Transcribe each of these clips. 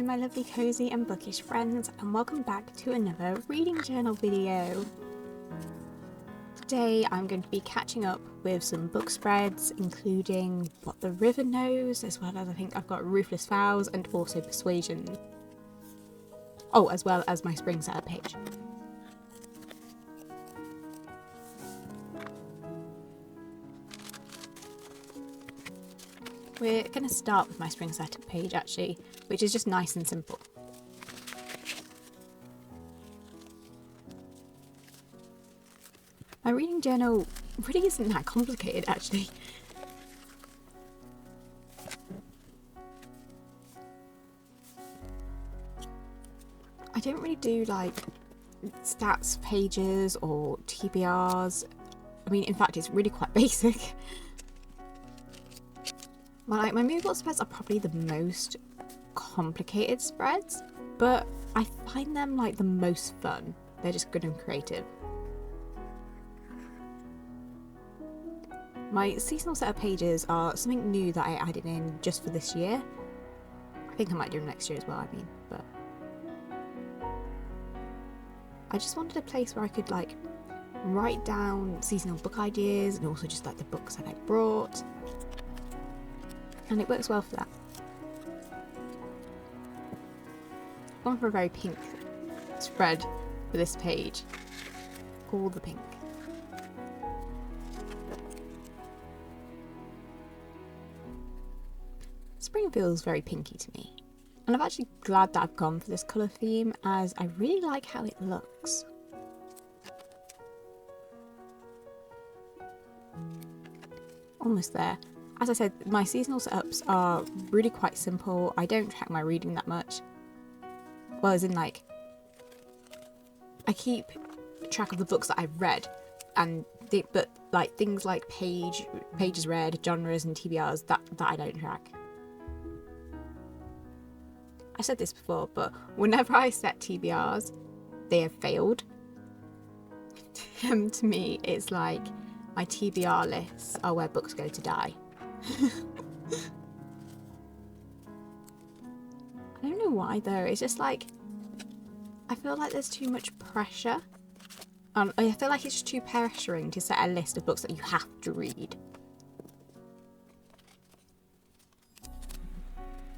Hello my lovely cozy and bookish friends, and welcome back to another reading journal video. Today I'm going to be catching up with some book spreads, including What the River Knows, as well as I think I've got Ruthless Vows and also Persuasion. Oh, as well as my spring setup page. We're going to start with my spring setup page actually, which is just nice and simple. My reading journal really isn't that complicated actually. I don't really do like stats pages or TBRs. I mean, in fact, it's really quite basic. My Moodboard spreads are probably the most complicated spreads, but I find them like the most fun. They're just good and creative. My seasonal setup pages are something new that I added in just for this year. I think I might do them next year as well, I mean, but I just wanted a place where I could like write down seasonal book ideas and also just like the books that I brought. And it works well for that. I've gone for a very pink spread for this page. All the pink. Spring feels very pinky to me. And I'm actually glad that I've gone for this colour theme, as I really like how it looks. Almost there. As I said, my seasonal setups are really quite simple. I don't track my reading that much. Well, as in like, I keep track of the books that I've read, and but like things like pages read, genres and TBRs, that I don't track. I've said this before, but whenever I set TBRs, they have failed. To me, it's like my TBR lists are where books go to die. I don't know why though, it's just like I feel like there's too much pressure. I feel like it's just too pressuring to set a list of books that you have to read.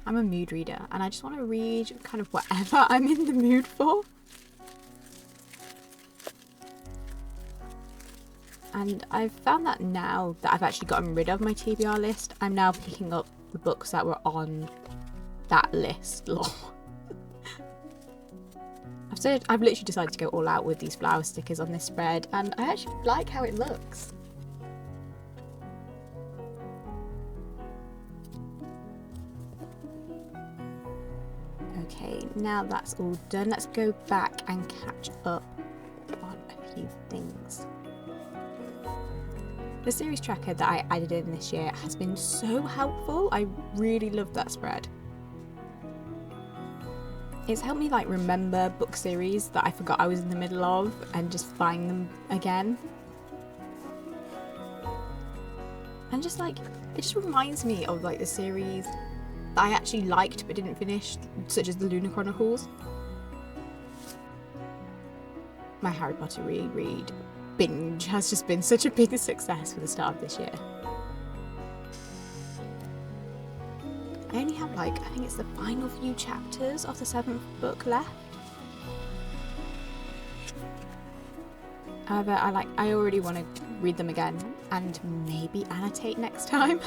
I'm a mood reader and I just want to read kind of whatever I'm in the mood for. And I've found that now that I've actually gotten rid of my TBR list, I'm now picking up the books that were on that list. I've literally decided to go all out with these flower stickers on this spread, and I actually like how it looks. Okay, now that's all done. Let's go back and catch up on a few things. The series tracker that I added in this year has been so helpful. I really love that spread. It's helped me like remember book series that I forgot I was in the middle of and just find them again. And just like, it just reminds me of like the series that I actually liked but didn't finish, such as the Lunar Chronicles. My Harry Potter reread binge has just been such a big success for the start of this year. I only have like, I think it's the final few chapters of the 7th book left. However, I already want to read them again and maybe annotate next time.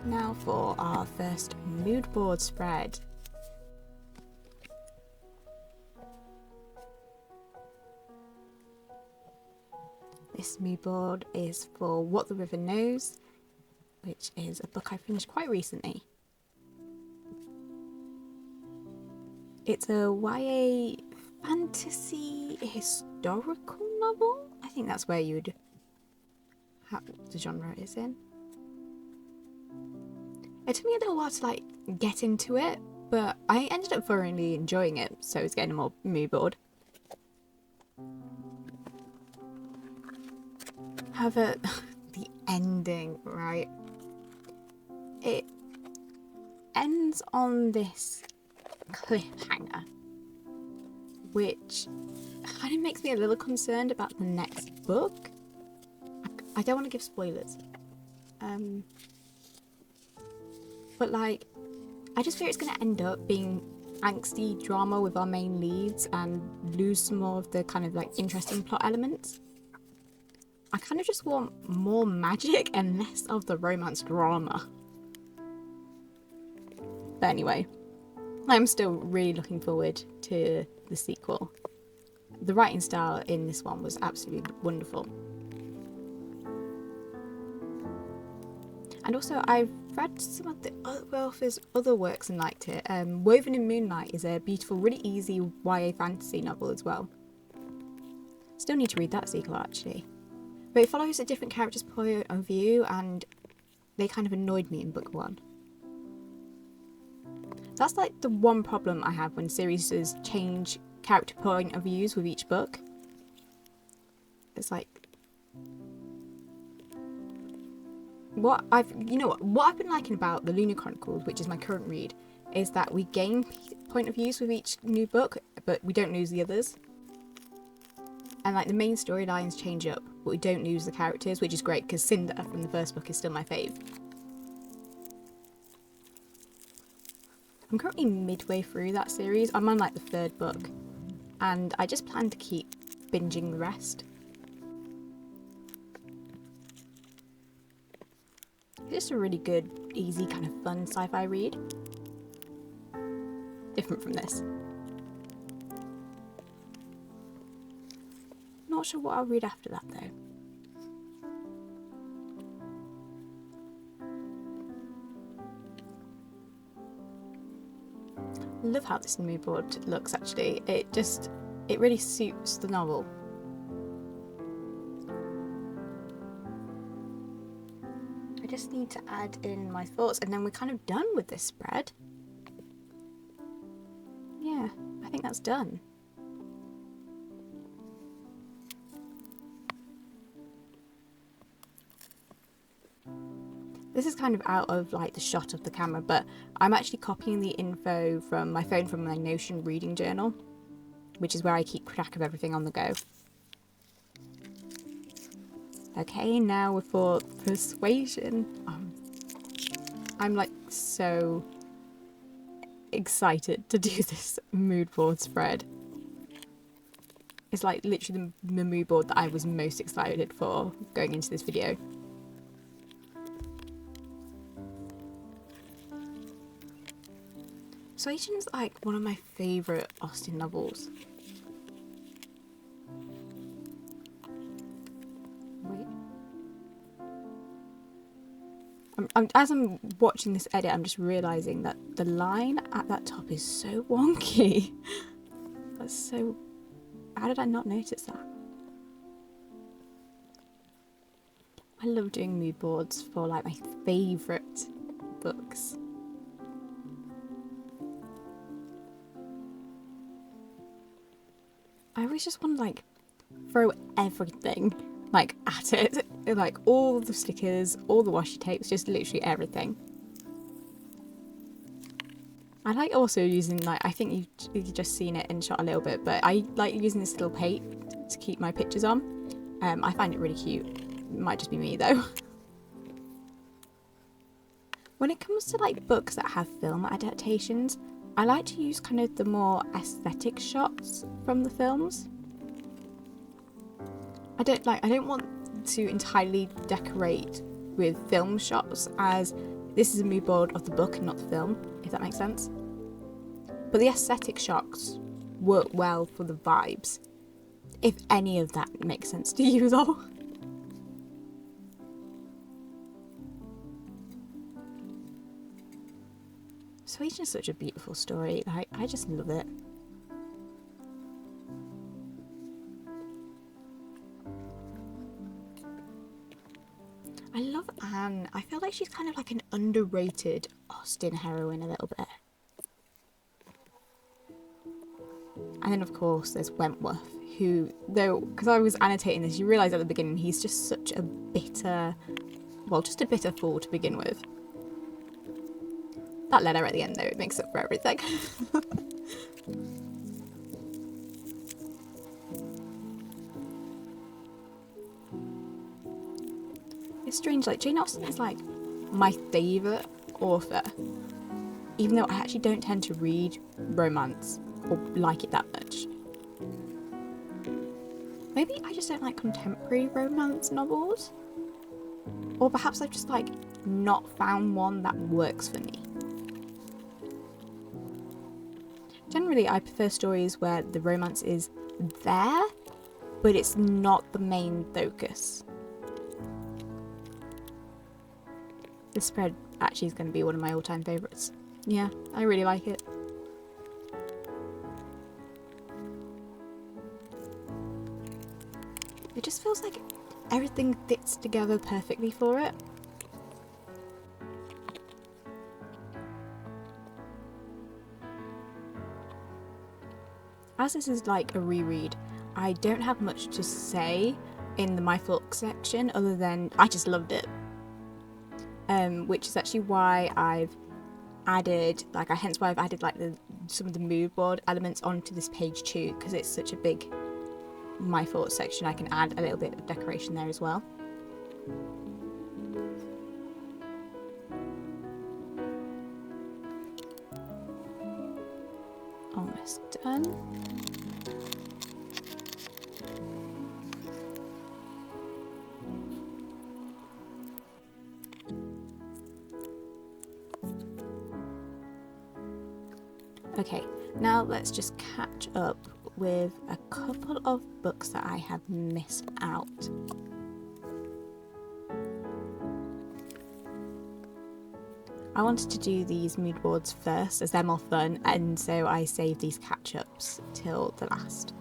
Now for our first mood board spread. This mood board is for What the River Knows, which is a book I finished quite recently. It's a YA fantasy historical novel. I think that's where you'd have the genre is in. It took me a little while to like get into it, but I ended up thoroughly enjoying it, so it's getting more mood board. However, the ending, right? It ends on this cliffhanger, which kind of makes me a little concerned about the next book. I don't want to give spoilers. But like, I just fear it's going to end up being angsty drama with our main leads and lose some more of the kind of like interesting plot elements. I kind of just want more magic and less of the romance drama. But anyway, I'm still really looking forward to the sequel. The writing style in this one was absolutely wonderful. And also, I've read some of the author's other works and liked it. Woven in Moonlight is a beautiful, really easy YA fantasy novel as well. Still need to read that sequel, actually. But it follows a different character's point of view, and they kind of annoyed me in book 1. That's like the one problem I have when series change character point of views with each book. It's like, what I've been liking about the Lunar Chronicles, which is my current read, is that we gain point of views with each new book, but we don't lose the others. And like the main storylines change up, but we don't lose the characters, which is great because Cinder from the first book is still my fave. I'm currently midway through that series. I'm on like the 3rd book, and I just plan to keep binging the rest. It's just a really good, easy, kind of fun sci-fi read. Different from this. Not sure what I'll read after that though. I love how this moodboard looks actually. It really suits the novel. I just need to add in my thoughts and then we're kind of done with this spread. Yeah, I think that's done. This is kind of out of like the shot of the camera, but I'm actually copying the info from my phone from my Notion reading journal, which is where I keep track of everything on the go. Okay, now we're for Persuasion. I'm like so excited to do this moodboard spread. It's like literally the moodboard that I was most excited for going into this video. Persuasion's like one of my favourite Austen novels. Wait. As I'm watching this edit, I'm just realising that the line at that top is so wonky. That's so... How did I not notice that? I love doing mood boards for like my favourite books. I always just want to like throw everything like at it, like all the stickers, all the washi tapes, just literally everything. I like also using like, I think you've just seen it in shot a little bit, but I like using this little plate to keep my pictures on. I find it really cute. It might just be me though. When it comes to like books that have film adaptations, I like to use kind of the more aesthetic shots from the films. I don't want to entirely decorate with film shots, as this is a mood board of the book and not the film, if that makes sense. But the aesthetic shots work well for the vibes, if any of that makes sense to you though. Persuasion is such a beautiful story. I just love it. I love Anne. I feel like she's kind of like an underrated Austen heroine a little bit. And then of course there's Wentworth, who, though, because I was annotating this, you realise at the beginning he's just such a bitter, well, just a bitter fall to begin with. That letter at the end, though, it makes up for everything. It's strange, like, Jane Austen is, like, my favourite author. Even though I actually don't tend to read romance or like it that much. Maybe I just don't like contemporary romance novels. Or perhaps I've just, like, not found one that works for me. Generally, I prefer stories where the romance is there, but it's not the main focus. This spread actually is going to be one of my all-time favourites. Yeah, I really like it. It just feels like everything fits together perfectly for it. As this is like a reread, I don't have much to say in the My Thoughts section other than I just loved it. Which is actually why I've added, like, hence why I've added like some of the mood board elements onto this page too, because it's such a big My Thoughts section. I can add a little bit of decoration there as well. Almost done. Okay, now let's just catch up with a couple of books that I have missed out. I wanted to do these mood boards first as they're more fun, and so I saved these catch-ups till the last.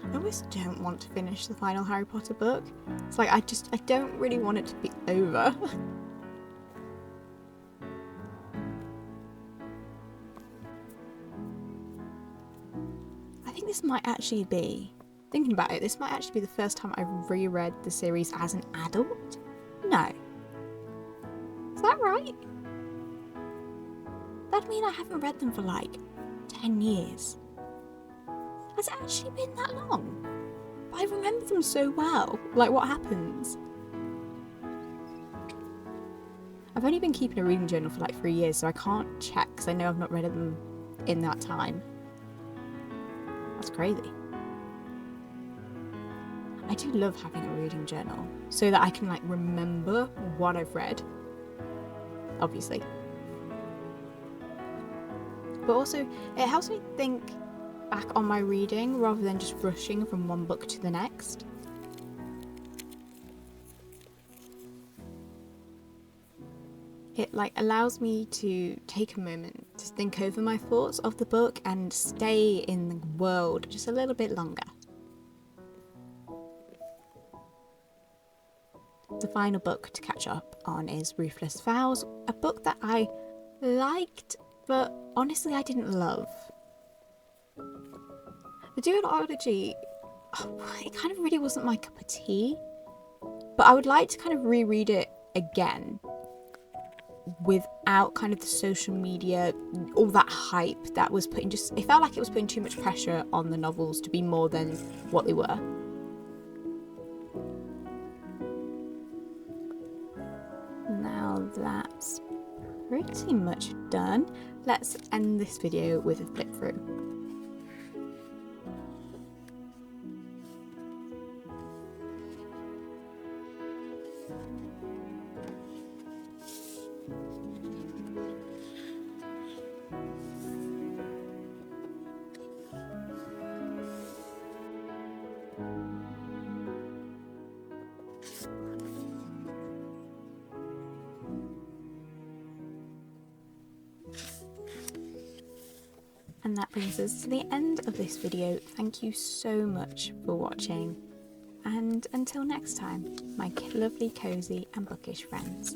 I always don't want to finish the final Harry Potter book. It's like I don't really want it to be over. This might actually be, thinking about it, this might actually be the first time I've reread the series as an adult? No. Is that right? That'd mean I haven't read them for like 10 years. Has it actually been that long? But I remember them so well. Like, what happens? I've only been keeping a reading journal for like 3 years, so I can't check because I know I've not read them in that time. That's crazy. I do love having a reading journal so that I can like remember what I've read, obviously. But also it helps me think back on my reading rather than just rushing from one book to the next. It like allows me to take a moment to think over my thoughts of the book and stay in the world just a little bit longer. The final book to catch up on is Ruthless Vows, a book that I liked, but honestly I didn't love. The duology, it kind of really wasn't my cup of tea, but I would like to kind of reread it again without kind of the social media, all that hype that was putting, just it felt like it was putting too much pressure on the novels to be more than what they were. Now that's pretty much done. Let's end this video with a flip through. And that brings us to the end of this video. Thank you so much for watching, and until next time, my lovely, cozy and bookish friends.